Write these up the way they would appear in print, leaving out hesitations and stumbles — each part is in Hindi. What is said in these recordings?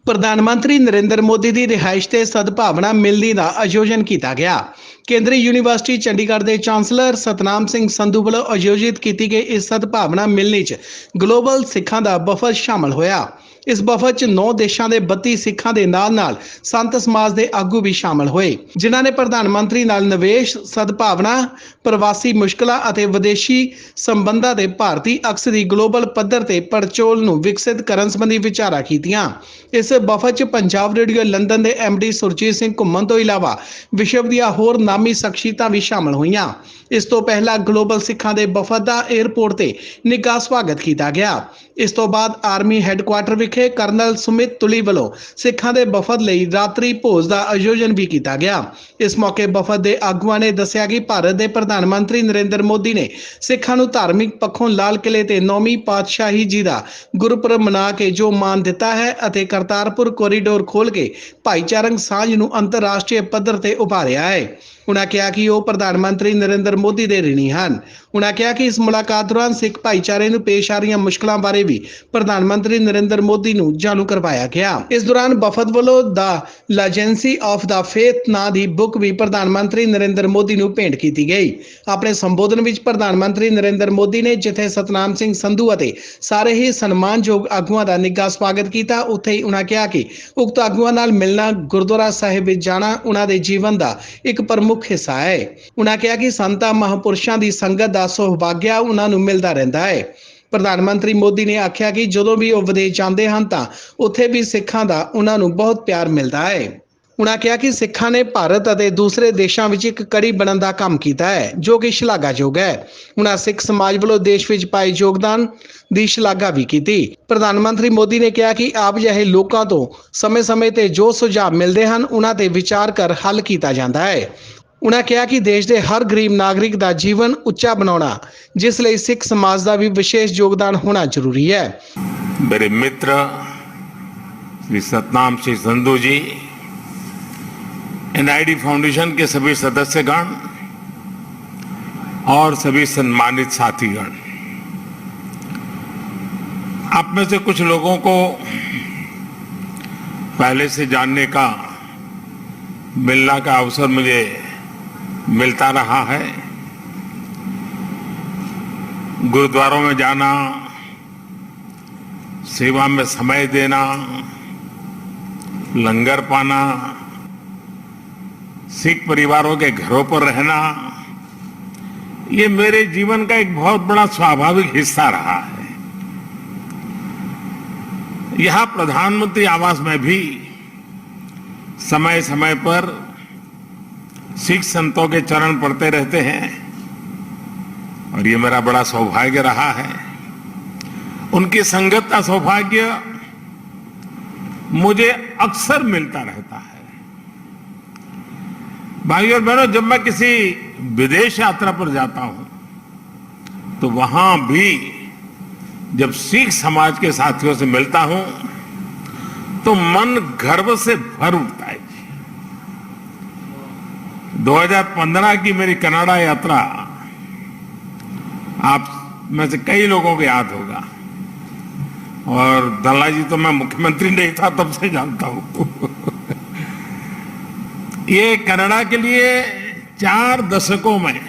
प्रधानमंत्री नरेंद्र मोदी की रिहाइश से सद्भावना मिलनी का आयोजन किया गया। केंद्रीय यूनिवर्सिटी चंडीगढ़ के चांसलर सतनाम सिंह संधू वालों आयोजित की गई इस सद्भावना मिलनी च ग्लोबल सिखां का वफद शामिल होया। इस वफद च 9 देशों के 32 सिखां के नाल संत समाज के आगू भी शामिल हुए, जिन्हों ने प्रधानमंत्री नाल निवेश, सद्भावना, प्रवासी मुश्किलों और विदेशी संबंधों के भारतीय अक्स की ग्लोबल पद्धर ते पड़चोल नूं विकसित करन संबंधी विचारां कीतियां। इस वफद च पंजाब रेडियो लंदन के MD सुरजीत सिंह घुम्मन तो इलावा विश्व दी होर नामी शख्सियतां भी शामिल हुईयां। इस तो पहला ग्लोबल सिखां दे वफद दा एयरपोर्ट ते निੱਘਾ स्वागत किया गया। इस तो बाद आर्मी हैडकुआटर विखे कर्नल सुमित तुली वालों सिखां दे वफद लई रात्रि भोज का आयोजन भी किया गया। इस मौके वफद के आगुआं ने दस्सिया कि भारत के प्रधानमंत्री नरेंद्र मोदी ने सिखां नूं धार्मिक पक्षों लाल किले ते 9वीं पातशाही जी का गुरपुरब मना के जो मान दिता है अते करतारपुर कॉरीडोर खोल के भाईचारक सांझ नूं अंतरराष्ट्रीय पद्धर ते उभारिया है। उन्होंने कहा कि वह प्रधानमंत्री नरेंद्र मोदी के ऋणी हैं। उन्होंने कहा कि इस मुलाकात दौरान सिख भाईचारे नूं पेश आ रही मुश्किलों बारे भी प्रधानमंत्री नरेंद्र मोदी नूं जाणू करवाया गया। इस दौरान वफद वालों द लेजेंसी ऑफ द फेथ नां दी बुक भी प्रधानमंत्री नरेंद्र मोदी नूं भेंट की गई। अपने संबोधन में प्रधानमंत्री नरेंद्र मोदी ने जिथे सतनाम सिंह संधू अते सारे ही सन्मानयोग आगुआं का निੱਘਾ स्वागत किया, उत्थे ही उन्होंने कहा कि उक्त आगुआं नाल मिलना गुरुद्वारा साहिब विच जाना उन्होंने जीवन का एक प्रमुख हिस्सा है। उन्होंने कहा कि संतां महापुरुषों की संगत का सौभाग्य उन्होंने मिलता रहता है। प्रधानमंत्री मोदी ने आख्या कि जदों भी वह विदेश जाते हैं तो उत्थे भी सिखां का उन्होंने बहुत प्यार मिलता है। उन्होंने कहा कि सिखां ने भारत और दूसरे देशों में एक कड़ी बनने का काम किया है, जो कि शलाघायोग है। उन्होंने सिख समाज वालों देश में पाए योगदान की शलाघा भी की। प्रधानमंत्री मोदी ने कहा कि आप जहे लोगों तो समय समय पर जो सुझाव मिलते हैं उन्होंने विचार कर हल किया जाता है। उन्होंने कहा कि देश के हर गरीब नागरिक का जीवन उच्चा बनाना जिसलिए सिख समाज का भी विशेष योगदान होना जरूरी है। मेरे मित्र श्री सतनाम सिंह संधू जी, NID फाउंडेशन के सभी सदस्यगण और सभी सम्मानित साथीगण, आप में से कुछ लोगों को पहले से जानने का, मिलने का अवसर मुझे मिलता रहा है। गुरुद्वारों में जाना, सेवा में समय देना, लंगर पाना, सिख परिवारों के घरों पर रहना, ये मेरे जीवन का एक बहुत बड़ा स्वाभाविक हिस्सा रहा है। यहां प्रधानमंत्री आवास में भी समय समय पर सिख संतों के चरण पड़ते रहते हैं और ये मेरा बड़ा सौभाग्य रहा है। उनकी संगत का सौभाग्य मुझे अक्सर मिलता रहता है। भाइयों और बहनों, जब मैं किसी विदेश यात्रा पर जाता हूं तो वहां भी जब सिख समाज के साथियों से मिलता हूं तो मन गर्व से भर उठता है। 2015 की मेरी कनाडा यात्रा आप में से कई लोगों को याद होगा, और दल्ला जी तो मैं मुख्यमंत्री नहीं था तब से जानता हूं। ये कनाडा के लिए 4 दशकों में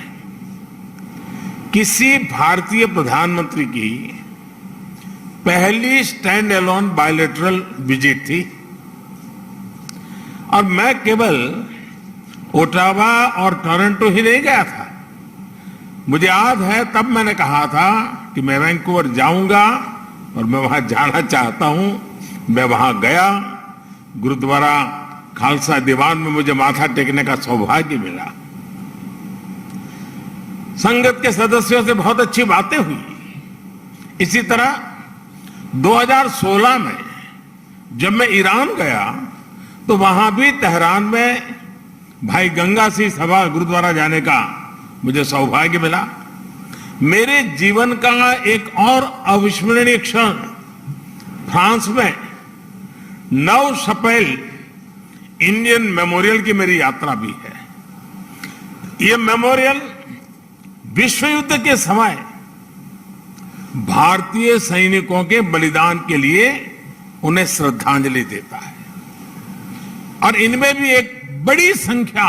किसी भारतीय प्रधानमंत्री की पहली स्टैंड अलोन बायलैटरल विजिट थी, और मैं केवल ओटावा और टोरंटो ही नहीं गया था। मुझे याद है तब मैंने कहा था कि मैं वैंकूवर जाऊंगा और मैं वहां जाना चाहता हूं। मैं वहां गया, गुरुद्वारा खालसा दीवान में मुझे माथा टेकने का सौभाग्य मिला। संगत के सदस्यों से बहुत अच्छी बातें हुई। इसी तरह 2016 में जब मैं ईरान गया तो वहां भी तेहरान में भाई गंगा सिंह सभा गुरुद्वारा जाने का मुझे सौभाग्य मिला। मेरे जीवन का एक और अविस्मरणीय क्षण फ्रांस में 9 अप्रैल इंडियन मेमोरियल की मेरी यात्रा भी है। यह मेमोरियल विश्व युद्ध के समय भारतीय सैनिकों के बलिदान के लिए उन्हें श्रद्धांजलि देता है। और इनमें भी एक बड़ी संख्या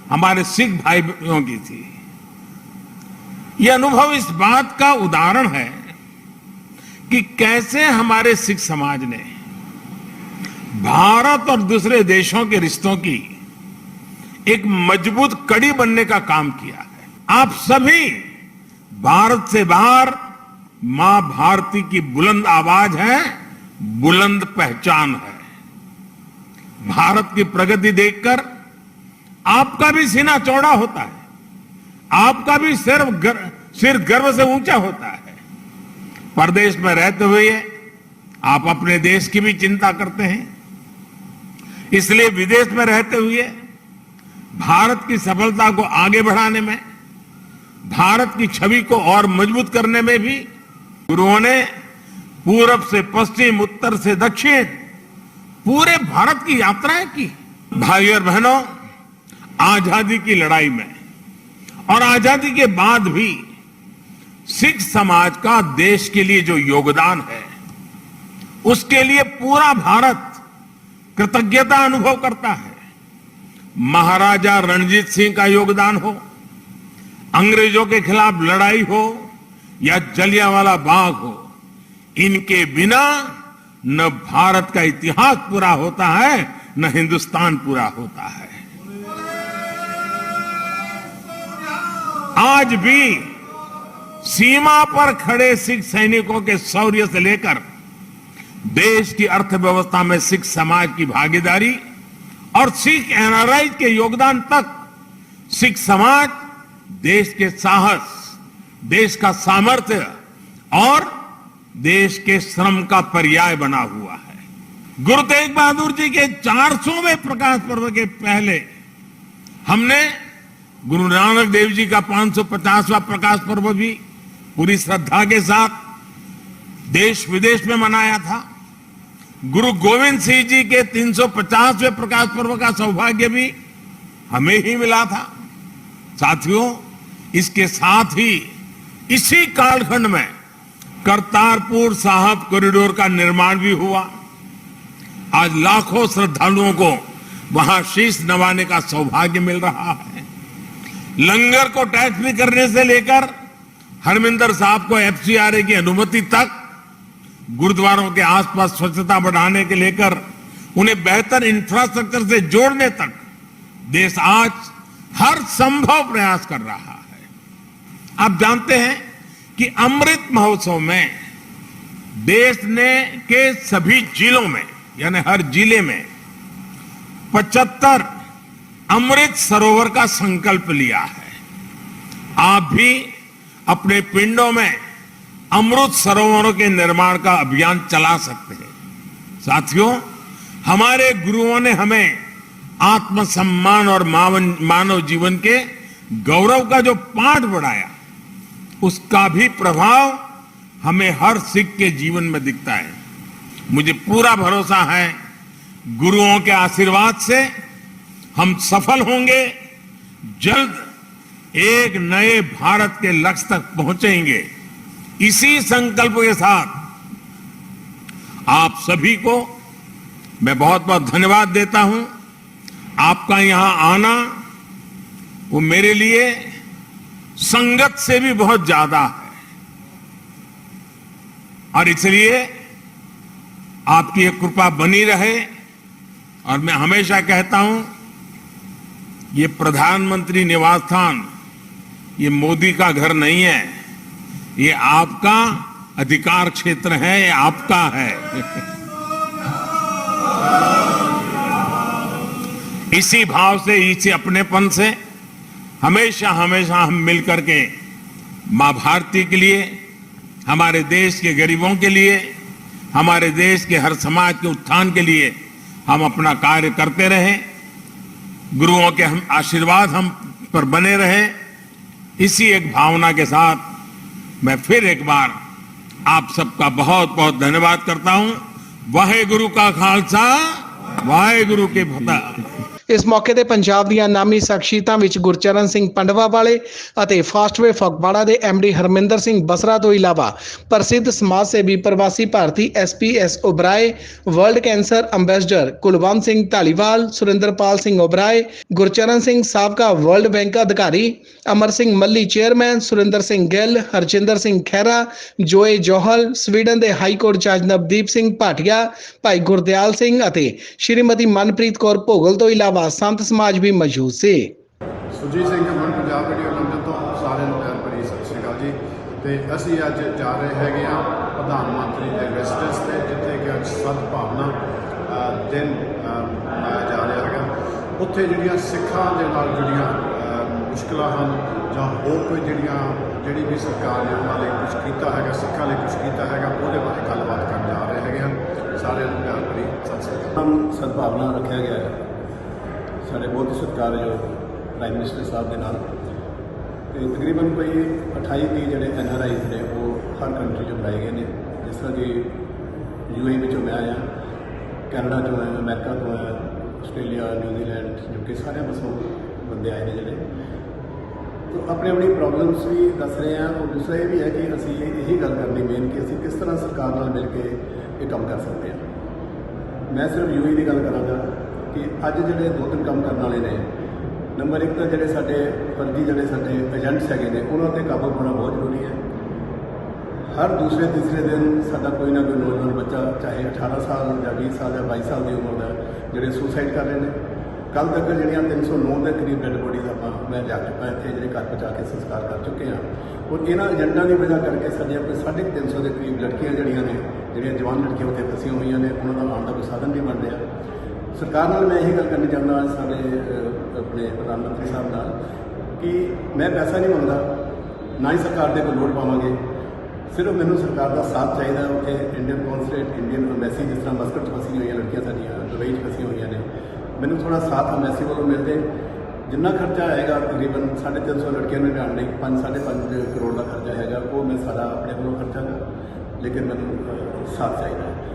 हमारे सिख भाइयों की थी। यह अनुभव इस बात का उदाहरण है कि कैसे हमारे सिख समाज ने भारत और दूसरे देशों के रिश्तों की एक मजबूत कड़ी बनने का काम किया है। आप सभी भारत से बाहर मां भारती की बुलंद आवाज है, बुलंद पहचान है। भारत की प्रगति देखकर आपका भी सीना चौड़ा होता है, आपका भी सिर गर्व से ऊंचा होता है। परदेश में रहते हुए आप अपने देश की भी चिंता करते हैं, इसलिए विदेश में रहते हुए भारत की सफलता को आगे बढ़ाने में, भारत की छवि को और मजबूत करने में भी गुरुओं ने पूरब से पश्चिम, उत्तर से दक्षिण पूरे भारत की यात्राएं की। भाई और बहनों, आजादी की लड़ाई में और आजादी के बाद भी सिख समाज का देश के लिए जो योगदान है, उसके लिए पूरा भारत कृतज्ञता अनुभव करता है। महाराजा रणजीत सिंह का योगदान हो, अंग्रेजों के खिलाफ लड़ाई हो या जलियांवाला बाग हो, इनके बिना न भारत का इतिहास पूरा होता है, न हिंदुस्तान पूरा होता है। आज भी सीमा पर खड़े सिख सैनिकों के शौर्य से लेकर देश की अर्थव्यवस्था में सिख समाज की भागीदारी और सिख एनआरआई के योगदान तक, सिख समाज देश के साहस, देश का सामर्थ्य और देश के श्रम का पर्याय बना हुआ है। गुरु तेग बहादुर जी के 400वें प्रकाश पर्व के पहले हमने गुरु नानक देव जी का 550वां प्रकाश पर्व भी पूरी श्रद्धा के साथ देश विदेश में मनाया था। गुरु गोविंद सिंह जी के 350वें प्रकाश पर्व का सौभाग्य भी हमें ही मिला था। साथियों, इसके साथ ही इसी कालखंड में करतारपुर साहिब कॉरिडोर का निर्माण भी हुआ। आज लाखों श्रद्धालुओं को वहां शीश नवाने का सौभाग्य मिल रहा है। लंगर को टैक्स फ्री करने से लेकर हरमिंदर साहब को एफसीआरए की अनुमति तक, गुरुद्वारों के आसपास स्वच्छता बढ़ाने के लेकर उन्हें बेहतर इंफ्रास्ट्रक्चर से जोड़ने तक देश आज हर संभव प्रयास कर रहा है। आप जानते हैं कि अमृत महोत्सव में देश ने के सभी जिलों में, यानी हर जिले में 75 अमृत सरोवर का संकल्प लिया है। आप भी अपने पिंडों में अमृत सरोवरों के निर्माण का अभियान चला सकते हैं। साथियों, हमारे गुरुओं ने हमें आत्मसम्मान और मानव जीवन के गौरव का जो पाठ बढ़ाया, उसका भी प्रभाव हमें हर सिख के जीवन में दिखता है। मुझे पूरा भरोसा है, गुरुओं के आशीर्वाद से हम सफल होंगे, जल्द एक नए भारत के लक्ष्य तक पहुंचेंगे। इसी संकल्प के साथ आप सभी को मैं बहुत बहुत धन्यवाद देता हूं। आपका यहां आना वो मेरे लिए संगत से भी बहुत ज्यादा है, और इसलिए आपकी ये कृपा बनी रहे। और मैं हमेशा कहता हूं, ये प्रधानमंत्री निवास स्थान ये मोदी का घर नहीं है, ये आपका अधिकार क्षेत्र है, ये आपका है। इसी भाव से, इसी अपनेपन से हमेशा हमेशा हम मिलकर के मां भारती के लिए, हमारे देश के गरीबों के लिए, हमारे देश के हर समाज के उत्थान के लिए हम अपना कार्य करते रहें। गुरुओं के हम आशीर्वाद हम पर बने रहे। इसी एक भावना के साथ मैं फिर एक बार आप सबका बहुत बहुत धन्यवाद करता हूं। वाहे गुरु का खालसा, वाहे गुरु के फतेह। ਇਸ ਮੌਕੇ ਤੇ ਪੰਜਾਬ ਦੀਆਂ ਨਾਮੀ ਸ਼ਖਸੀਅਤਾਂ ਵਿੱਚ ਗੁਰਚਰਨ ਸਿੰਘ ਪੰਡਵਾ ਵਾਲੇ ਅਤੇ ਫਾਸਟਵੇ ਫਗਵਾੜਾ ਦੇ ਐਮਡੀ ਹਰਮਿੰਦਰ ਸਿੰਘ ਬਸਰਾ ਤੋਂ ਇਲਾਵਾ ਪ੍ਰਸਿੱਧ ਸਮਾਜ ਸੇਵੀ ਪ੍ਰਵਾਸੀ ਭਾਰਤੀ SPS Oberoi, world cancer ambassador Kulwant Singh Dhaliwal, Surinderpal Singh Oberoi, Gurcharan Singh ਸਾਬਕਾ ਵਰਲਡ ਬੈਂਕ ਅਧਿਕਾਰੀ, ਅਮਰ ਸਿੰਘ ਮੱਲੀ ਚੇਅਰਮੈਨ, ਸੁਰਿੰਦਰ ਸਿੰਘ ਗਿੱਲ, ਹਰਜਿੰਦਰ ਸਿੰਘ ਖਹਿਰਾ, ਜੋਏ ਜੋਹਲ, ਸਵੀਡਨ ਦੇ ਹਾਈ ਕੋਰਟ ਜੱਜ ਨਵਦੀਪ ਸਿੰਘ ਭਾਟੀਆ, ਭਾਈ ਗੁਰਦਿਆਲ ਸਿੰਘ ਅਤੇ ਸ਼੍ਰੀਮਤੀ ਮਨਪ੍ਰੀਤ ਕੌਰ ਭੋਗਲ ਤੋਂ ਇਲਾਵਾ ਸੰਤ ਸਮਾਜ ਵੀ ਮੌਜੂਦ ਸੀ। ਸੁਰਜੀਤ ਸਿੰਘ ਅਮਨ ਪੰਜਾਬ ਵੀਡੀਓ ਲੰਡਨ ਤੋਂ ਸਾਰਿਆਂ ਨੂੰ ਪਿਆਰ ਭਰੀ ਸਤਿ ਸ਼੍ਰੀ ਅਕਾਲ ਜੀ। ਤੇ ਅਸੀਂ ਅੱਜ ਜਾ ਰਹੇ ਹੈਗੇ ਆ ਪ੍ਰਧਾਨ ਮੰਤਰੀ ਦੇ ਰੈਜ਼ੀਡੈਂਸ ਤੇ, ਜਿੱਥੇ ਕਿ ਅੱਜ ਸਦਭਾਵਨਾ ਦਿਨ ਮਨਾਇਆ ਜਾ ਰਿਹਾ ਹੈਗਾ। ਉੱਥੇ ਜਿਹੜੀਆਂ ਸਿੱਖਾਂ ਦੇ ਨਾਲ ਜੁੜੀਆਂ ਮੁਸ਼ਕਿਲਾਂ ਹਨ ਜਾਂ ਹੋਰ ਕੋਈ ਜਿਹੜੀ ਵੀ ਸਰਕਾਰ ਨੇ ਉਹਨਾਂ ਲਈ ਕੁਝ ਕੀਤਾ ਹੈਗਾ, ਸਿੱਖਾਂ ਲਈ ਕੁਝ ਕੀਤਾ ਹੈਗਾ, ਉਹਦੇ ਬਾਰੇ ਗੱਲਬਾਤ ਕਰਨ ਜਾ ਰਹੇ ਹੈਗੇ ਹਨ। ਸਾਰਿਆਂ ਨੂੰ ਪਿਆਰ ਭਰੀ ਸਤਿ ਸ਼੍ਰੀ ਅਕਾਲ। ਸਦਭਾਵਨਾ ਰੱਖਿਆ ਗਿਆ ਹੈ ਸਾਡੇ ਬਹੁਤ ਸਤਿਕਾਰਯੋਗ ਪ੍ਰਾਈਮ ਮਿਨਿਸਟਰ ਸਾਹਿਬ ਦੇ ਨਾਲ, ਤੇ ਤਕਰੀਬਨ ਕੋਈ 28-30 ਜਿਹੜੇ NRIs ਨੇ ਉਹ ਹਰ ਕੰਟਰੀ 'ਚੋਂ ਬੁਲਾਏ ਗਏ ਨੇ। ਜਿਸ ਤਰ੍ਹਾਂ ਕਿ UAE ਵਿੱਚੋਂ ਮੈਂ ਆਇਆ, ਕੈਨੇਡਾ 'ਚੋਂ ਆਇਆ, ਅਮਰੀਕਾ ਤੋਂ ਆਇਆ, ਆਸਟ੍ਰੇਲੀਆ, ਨਿਊਜ਼ੀਲੈਂਡ, UK ਸਾਰਿਆਂ ਪਾਸੋਂ ਬੰਦੇ ਆਏ ਨੇ ਜਿਹੜੇ। ਤਾਂ ਆਪਣੀ ਆਪਣੀ ਪ੍ਰੋਬਲਮਸ ਵੀ ਦੱਸ ਰਹੇ ਹਾਂ। ਔਰ ਦੂਸਰਾ ਇਹ ਵੀ ਹੈ ਕਿ ਅਸੀਂ ਇਹੀ ਗੱਲ ਕਰਨੀ ਮੇਨ ਕਿ ਅਸੀਂ ਕਿਸ ਤਰ੍ਹਾਂ ਸਰਕਾਰ ਨਾਲ ਮਿਲ ਕੇ ਇਹ ਕੰਮ ਕਰ ਸਕਦੇ ਹਾਂ। ਮੈਂ ਸਿਰਫ UAE ਦੀ ਗੱਲ ਕਰਾਂਗਾ ਕਿ ਅੱਜ ਜਿਹੜੇ 2-3 ਕੰਮ ਕਰਨ ਵਾਲੇ ਨੇ, ਨੰਬਰ 1 ਤਾਂ ਜਿਹੜੇ ਸਾਡੇ ਫਰਜ਼ੀ ਜਿਹੜੇ ਸਾਡੇ ਏਜੰਟਸ ਹੈਗੇ ਨੇ ਉਹਨਾਂ 'ਤੇ ਕਾਬੂ ਪਾਉਣਾ ਬਹੁਤ ਜ਼ਰੂਰੀ ਹੈ। ਹਰ ਦੂਸਰੇ ਤੀਸਰੇ ਦਿਨ ਸਾਡਾ ਕੋਈ ਨਾ ਕੋਈ ਨੌਜਵਾਨ ਬੱਚਾ, ਚਾਹੇ 18 ਸਾਲ ਜਾਂ 20 ਸਾਲ ਜਾਂ 22 ਸਾਲ ਦੀ ਉਮਰ ਦਾ, ਜਿਹੜੇ ਸੁਸਾਈਡ ਕਰ ਰਹੇ ਨੇ। ਕੱਲ੍ਹ ਤੱਕ ਜਿਹੜੀਆਂ 309 ਦੇ ਕਰੀਬ ਡੈਡ ਬੋਡੀਜ਼ ਮੈਂ ਜਾ ਚੁੱਕਾ ਇੱਥੇ, ਜਿਹੜੇ ਘਰ ਪਹੁੰਚਾ ਕੇ ਸੰਸਕਾਰ ਕਰ ਚੁੱਕੇ ਹਾਂ। ਔਰ ਇਹਨਾਂ ਏਜੰਟਾਂ ਦੀ ਵਜ੍ਹਾ ਕਰਕੇ ਸਾਡੀਆਂ ਕੋਈ 350 ਦੇ ਕਰੀਬ ਲੜਕੀਆਂ ਜਿਹੜੀਆਂ ਜਵਾਨ ਲੜਕੀਆਂ ਉੱਥੇ ਫਸੀਆਂ ਹੋਈਆਂ ਨੇ, ਉਹਨਾਂ ਦਾ ਆਉਣ ਦਾ ਕੋਈ ਸਾਧਨ ਨਹੀਂ ਬਣ ਰਿਹਾ। ਸਰਕਾਰ ਨਾਲ ਮੈਂ ਇਹੀ ਗੱਲ ਕਰਨੀ ਚਾਹੁੰਦਾ ਸਾਡੇ ਆਪਣੇ ਪ੍ਰਧਾਨ ਮੰਤਰੀ ਸਾਹਿਬ ਨਾਲ ਕਿ ਮੈਂ ਪੈਸਾ ਨਹੀਂ ਮੰਗਦਾ, ਨਾ ਹੀ ਸਰਕਾਰ ਦੇ ਕੋਲ ਲੋੜ ਪਾਵਾਂਗੇ। ਸਿਰਫ ਮੈਨੂੰ ਸਰਕਾਰ ਦਾ ਸਾਥ ਚਾਹੀਦਾ। ਉੱਥੇ ਇੰਡੀਅਨ ਕੌਂਸਲੇਟ, ਇੰਡੀਅਨ ਅੰਬੈਸੀ, ਜਿਸ ਤਰ੍ਹਾਂ ਮਸਕਟ 'ਚ ਫਸੀਆਂ ਹੋਈਆਂ ਲੜਕੀਆਂ ਸਾਡੀਆਂ, ਦੁਬਈ 'ਚ ਫਸੀਆਂ ਹੋਈਆਂ ਨੇ, ਮੈਨੂੰ ਥੋੜ੍ਹਾ ਸਾਥ ਅੰਬੈਸੀ ਵੱਲੋਂ ਮਿਲ ਜੇ। ਜਿੰਨਾ ਖਰਚਾ ਆਏਗਾ ਤਕਰੀਬਨ 350 ਲੜਕੀਆਂ ਨੂੰ ਲਿਆਉਣ ਲਈ 5-5.5 ਕਰੋੜ ਦਾ ਖਰਚਾ ਹੈਗਾ, ਉਹ ਮੈਂ ਸਾਰਾ ਆਪਣੇ ਵੱਲੋਂ ਖਰਚਾਂਗਾ, ਲੇਕਿਨ ਮੈਨੂੰ ਸਾਥ ਚਾਹੀਦਾ ਹੈ।